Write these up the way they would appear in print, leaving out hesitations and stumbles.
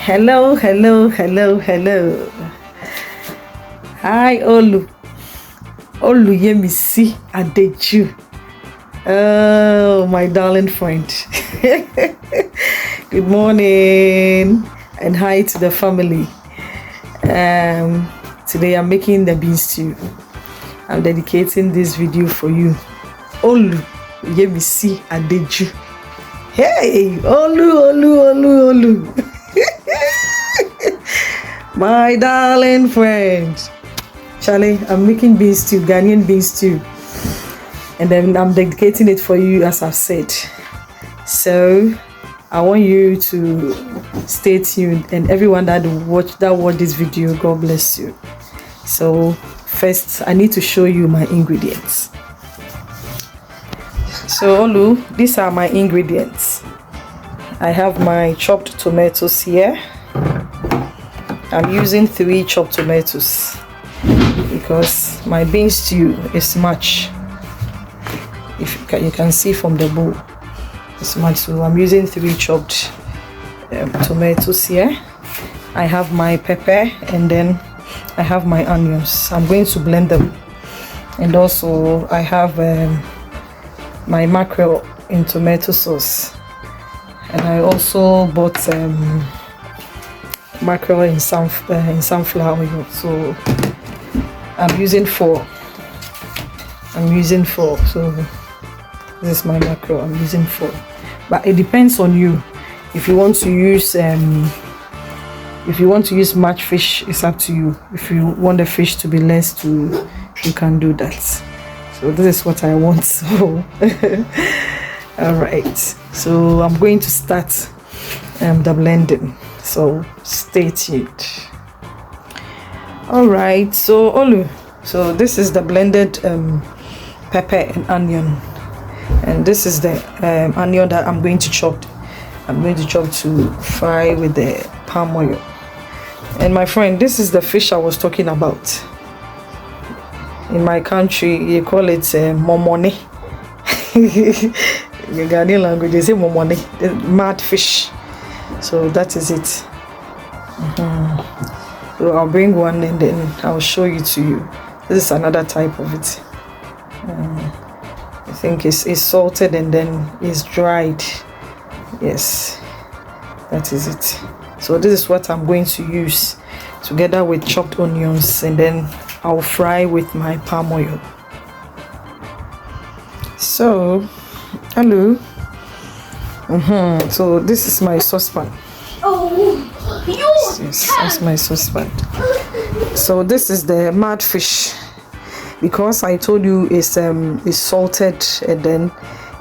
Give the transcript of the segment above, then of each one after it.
Hello, hello, hello, hello. Hi, Olu. Olu Yemisi Adeju. Oh, my darling friend. Good morning and hi to the family. Today I'm making the bean stew. I'm dedicating this video for you. Olu Yemisi Adeju. Hey, Olu. My darling friend. Charlie, I'm making bean stew, Ghanaian bean stew. And then I'm dedicating it for you, as I've said. So I want you to stay tuned, and everyone that watch this video, God bless you. So first, I need to show you my ingredients. So Olu, these are my ingredients. I have my chopped tomatoes here. I'm using 3 chopped tomatoes because my bean stew is much. If you can see from the bowl, it's much. So I'm using 3 chopped tomatoes here. I have my pepper, and then I have my onions. I'm going to blend them. And also I have my mackerel in tomato sauce, and I also bought mackerel in sunflower oil. So I'm using 4. So this is my mackerel. I'm using 4, but it depends on you. If you want to use much fish, it's up to you. If you want the fish to be less, you can do that. So this is what I want. So all right, so I'm going to start the blending, so stay tuned. All right, so Olu, so this is the blended pepper and onion, and this is the onion that I'm going to chop. To fry with the palm oil. And my friend, this is the fish I was talking about. In my country, you call it momone. In Ghanaian language, they say momone, mad fish. So that is it. So I'll bring one and then I'll show it to you. This is another type of it. I think it's salted and then it's dried. Yes, that is it. So this is what I'm going to use together with chopped onions, and then I'll fry with my palm oil. So hello. So this is my saucepan. Yes, that's my saucepan. So this is the mad fish, because I told you it's salted and then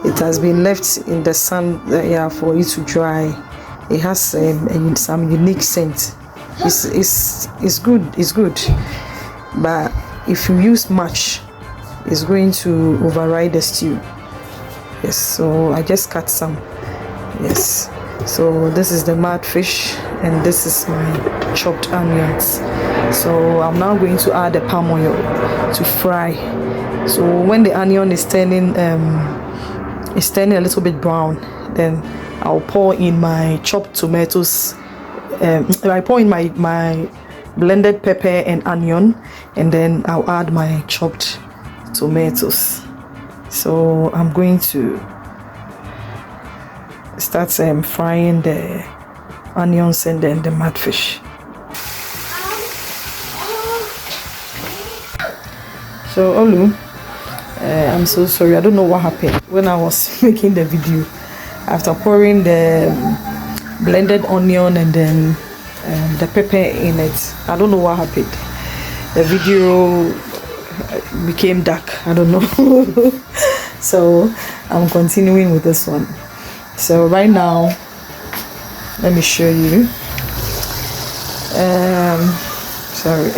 it has been left in the sun for it to dry. It has some unique scent. It's good, but if you use much, it's going to override the stew. Yes, so I just cut some. Yes, so this is the mad fish, and this is my chopped onions. So I'm now going to add the palm oil to fry. So when the onion is turning a little bit brown, then I'll pour in my chopped tomatoes. I pour in my blended pepper and onion, and then I'll add my chopped tomatoes. So I'm going to start frying the onions and then the mad fish. So Olu, I'm so sorry, I don't know what happened when I was making the video. After pouring the blended onion and then the pepper in it, I don't know what happened. The video became dark, I don't know. So I'm continuing with this one. So right now, let me show you. Sorry,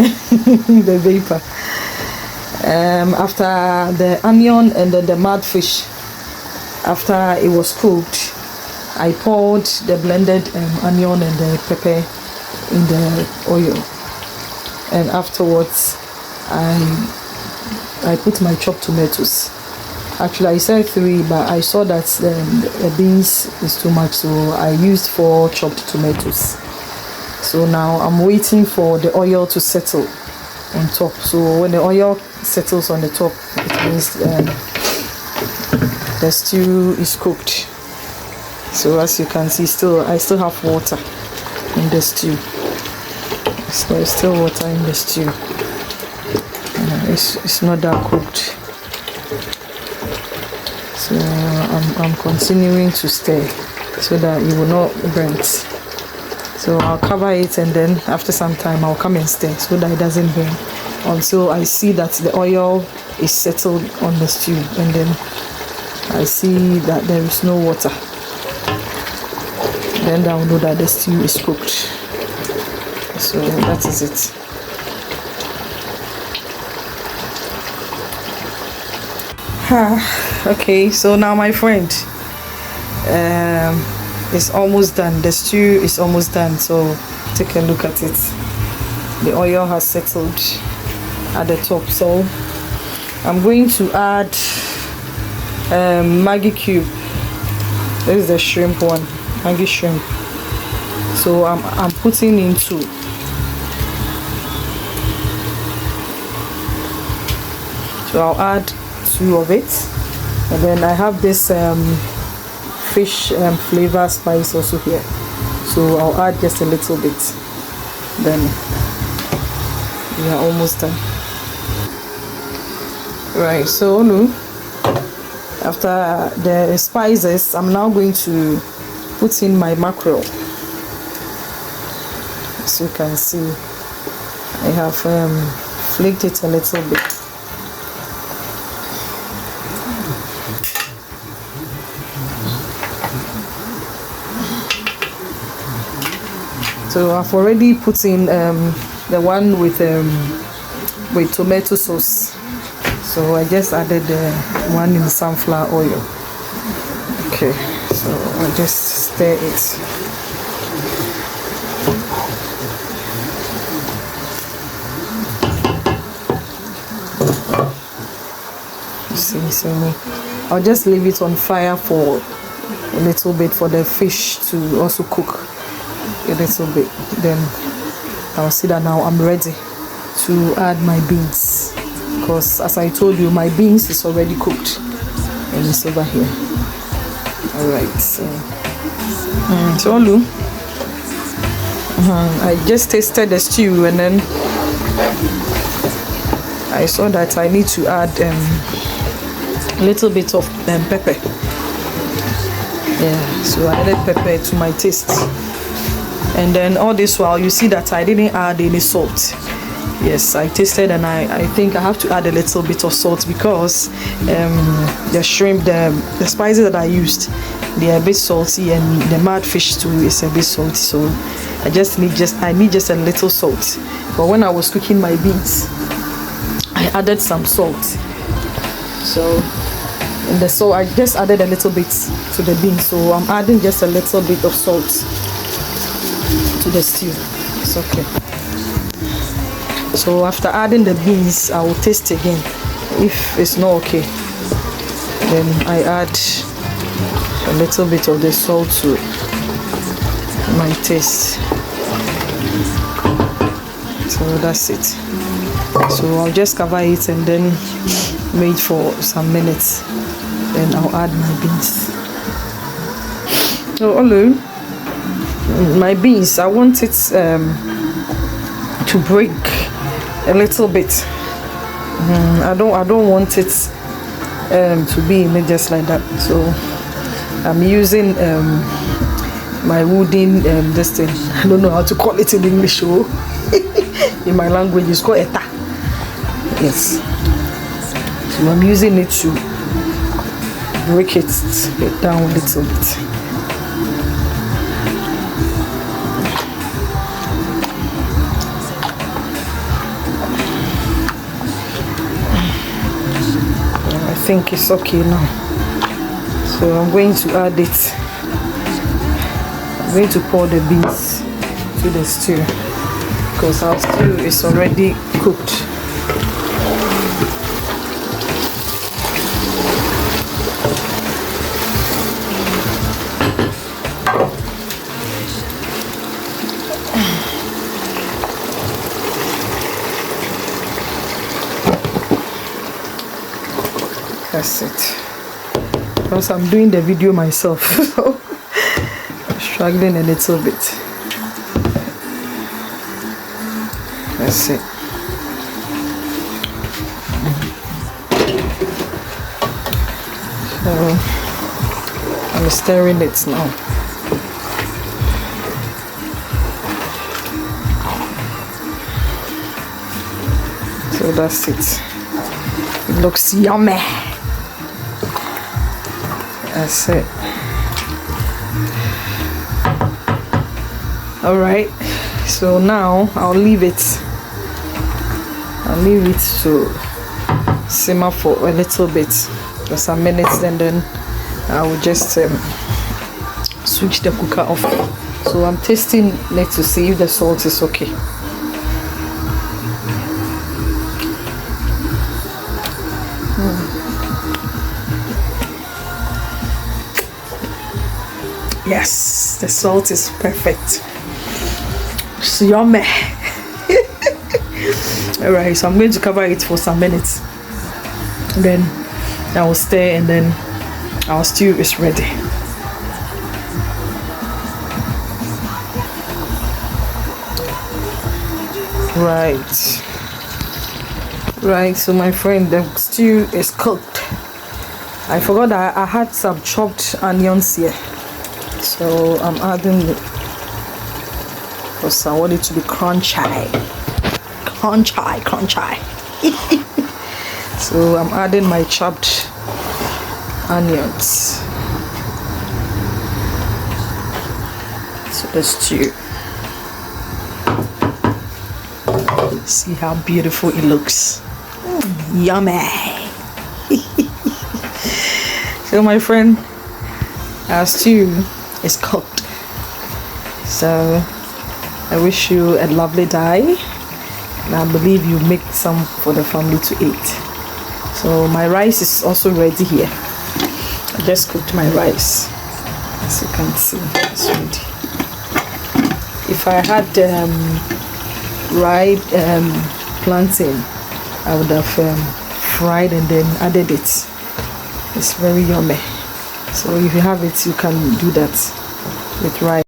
the vapor. After the onion and then the mad fish, after it was cooked, I poured the blended onion and the pepper in the oil, and afterwards I put my chopped tomatoes. Actually, I said 3, but I saw that the beans is too much, so I used 4 chopped tomatoes. So now I'm waiting for the oil to settle on top. So when the oil settles on the top, it means the stew is cooked. So as you can see, I still have water in the stew. So there's still water in the stew. It's not that cooked. So I'm continuing to stir so that it will not burn. So I'll cover it, and then after some time I'll come and stir so that it doesn't burn until I see that the oil is settled on the stew, and then I see that there is no water. Then I'll know that the stew is cooked. So that is it. Okay, so now my friend, it's almost done. The stew is almost done, so take a look at it. The oil has settled at the top, so I'm going to add Maggi cube. This is the shrimp one, Maggi shrimp. So I'm putting in 2. So I'll add 2 of it, and then I have this fish flavor spice also here, so I'll add just a little bit. Then we are almost done. Right, so after the spices, I'm now going to put in my mackerel. As you can see, I have flaked it a little bit. So I've already put in the one with tomato sauce. So I just added the one in sunflower oil. Okay, so I'll just stir it. See, so I'll just leave it on fire for a little bit for the fish to also cook a little bit. Then I'll see that now I'm ready to add my beans, because as I told you, my beans is already cooked and it's over here. Alright, so I just tasted the stew, and then I saw that I need to add a little bit of pepper. Yeah, so I added pepper to my taste. And then all this while, you see that I didn't add any salt. Yes, I tasted, and I think I have to add a little bit of salt, because the shrimp, the spices that I used, they are a bit salty, and the mud fish too is a bit salty. So I need just a little salt. But when I was cooking my beans, I added some salt. So in the salt, I just added a little bit to the beans. So I'm adding just a little bit of salt to the stew. It's okay. So after adding the beans, I will taste again. If it's not okay, then I add a little bit of the salt to my taste. So that's it. So I'll just cover it and then wait for some minutes. Then I'll add my beans. So hello, my beans, I want it to break a little bit. I don't want it to be in it just like that. So I'm using my wooden this thing. I don't know how to call it in English. Oh. In my language, it's called eta. Yes. So I'm using it to break it down a little bit. I think it's okay now. So I'm going to add it. I'm going to pour the beans to the stew, because our stew is already cooked. That's it. Because I'm doing the video myself, so I'm struggling a little bit. That's it. So I'm stirring it now. So that's it. It looks yummy. That's it. All right. So now I'll leave it to simmer for a little bit, for some minutes, and then I will just switch the cooker off. So I'm tasting it to see if the salt is okay. Yes, the salt is perfect. It's yummy. Alright, so I'm going to cover it for some minutes. Then I will stir, and then our stew is ready. Right, so my friend, the stew is cooked. I forgot that I had some chopped onions here, so I'm adding it because I want it to be crunchy. So I'm adding my chopped onions to the stew. See how beautiful it looks. Yummy. So my friend, our stew is cooked. So I wish you a lovely day, and I believe you make some for the family to eat. So my rice is also ready here. I just cooked my rice, as you can see. It's ready. If I had fried plantain, I would have fried and then added it. It's very yummy. So if you have it, you can do that with rice.